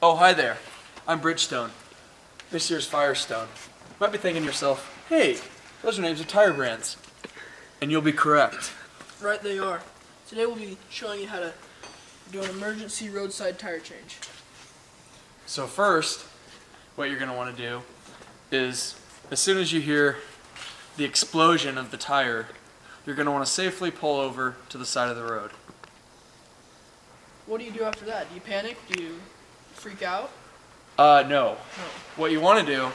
Oh, hi there. I'm Bridgestone. This here's Firestone. You might be thinking to yourself, hey, those are names of tire brands. And you'll be correct. Right they are. Today we'll be showing you how to do an emergency roadside tire change. So first, what you're going to want to do is, as soon as you hear the explosion of the tire, you're going to want to safely pull over to the side of the road. What do you do after that? Do you panic? Do you freak out? No. What you want to do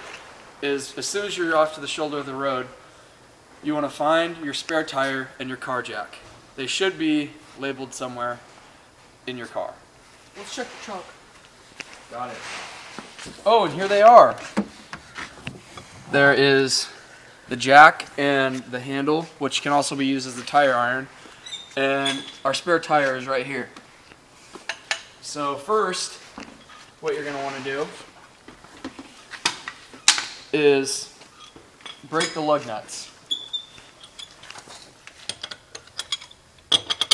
is, as soon as you're off to the shoulder of the road, you want to find your spare tire and your car jack. They should be labeled somewhere in your car. Let's check the trunk. Got it. Oh, and here they are. There is the jack and the handle, which can also be used as the tire iron, and our spare tire is right here. So first, what you're going to want to do is break the lug nuts.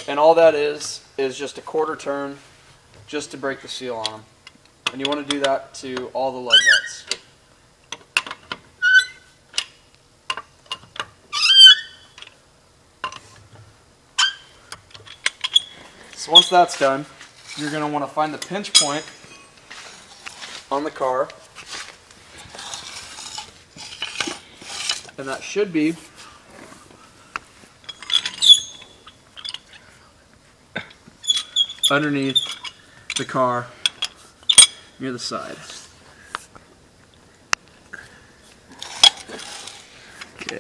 And all that is just a quarter turn just to break the seal on them. And you want to do that to all the lug nuts. So once that's done, you're going to want to find the pinch point on the car. And that should be underneath the car near the side. Okay.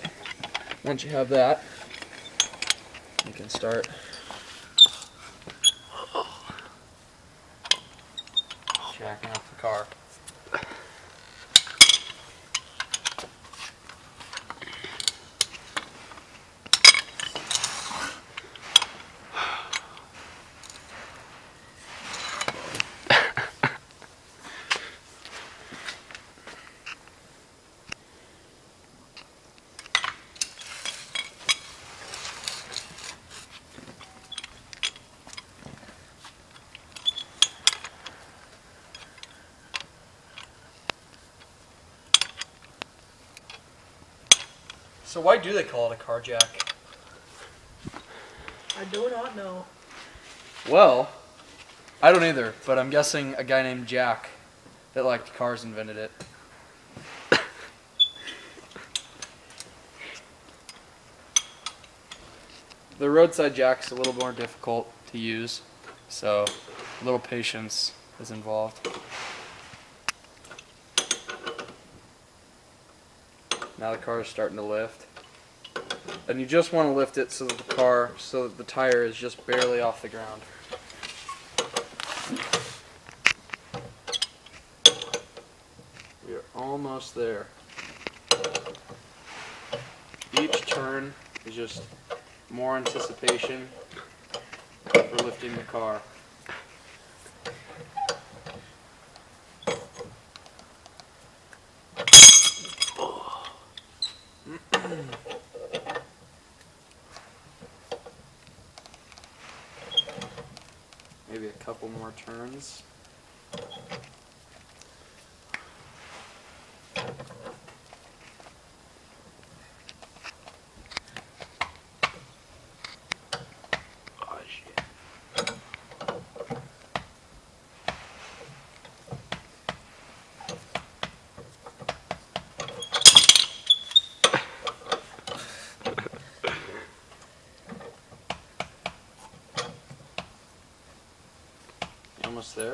Once you have that, you can start jacking up the car. So why do they call it a car jack? I do not know. Well, I don't either, but I'm guessing a guy named Jack that liked cars invented it. The roadside jack's a little more difficult to use, so a little patience is involved. Now the car is starting to lift. And you just want to lift it so that the tire is just barely off the ground. We are almost there. Each turn is just more anticipation for lifting the car. Maybe a couple more turns. Oh, shit. Almost there.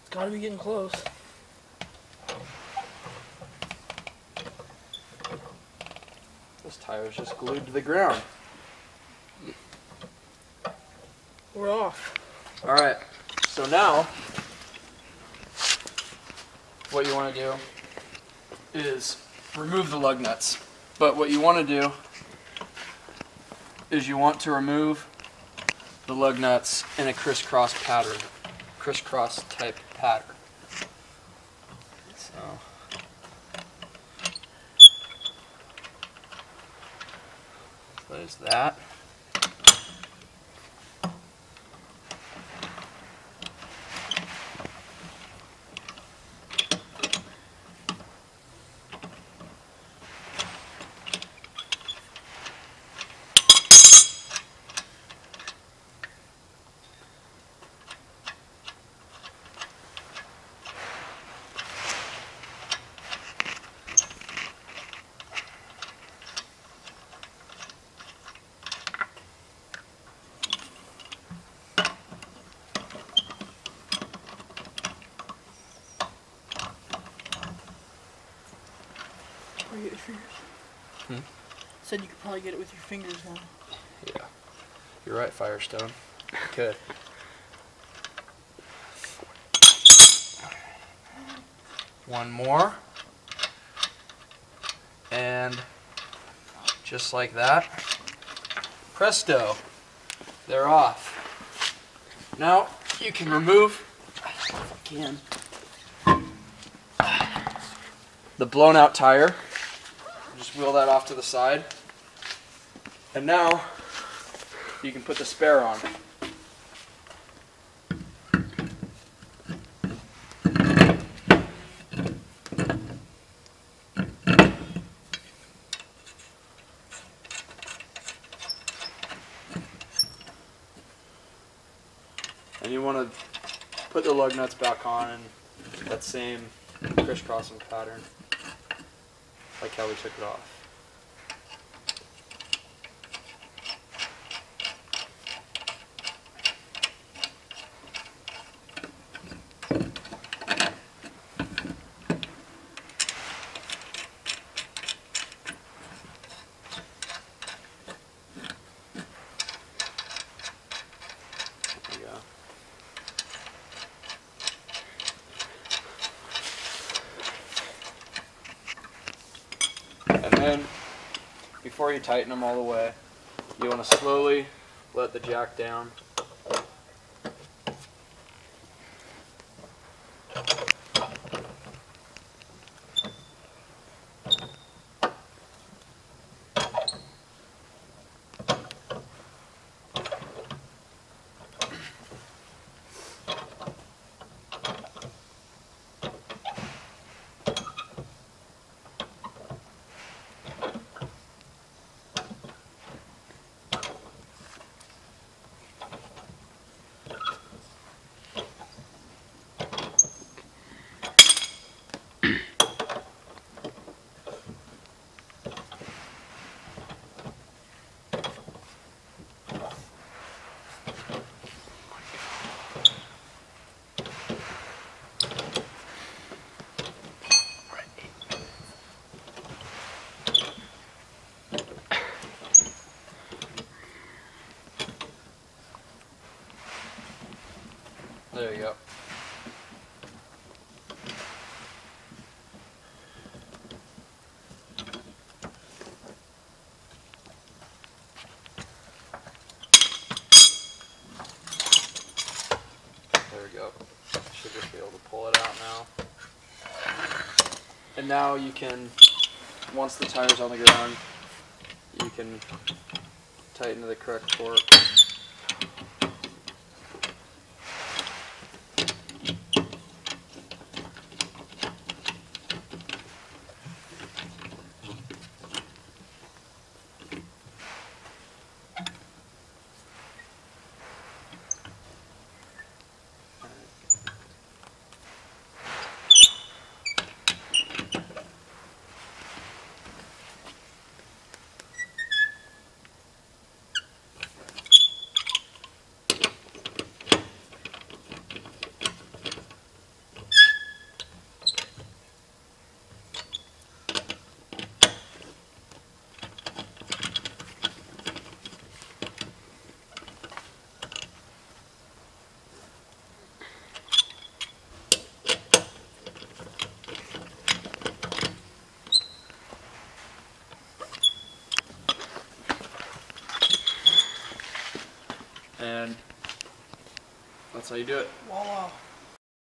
It's gotta be getting close. This tire is just glued to the ground. We're off. Alright, so now what you want to do is remove the lug nuts. But what you want to do is you want to remove the lug nuts in a crisscross pattern, crisscross type pattern. So there's that. fingers. Hmm? Said you could probably get it with your fingers now. Yeah. You're right, Firestone. Good. One more. And just like that, presto, they're off. Now you can remove, if I can, the blown out tire. Just wheel that off to the side. And now you can put the spare on. And you want to put the lug nuts back on in that same crisscrossing pattern, like how we took it off. There you go. And then, before you tighten them all the way, you want to slowly let the jack down. There you go. There we go. Should just be able to pull it out now. And now you can, once the tire's on the ground, you can tighten to the correct torque. And that's how you do it. Voila.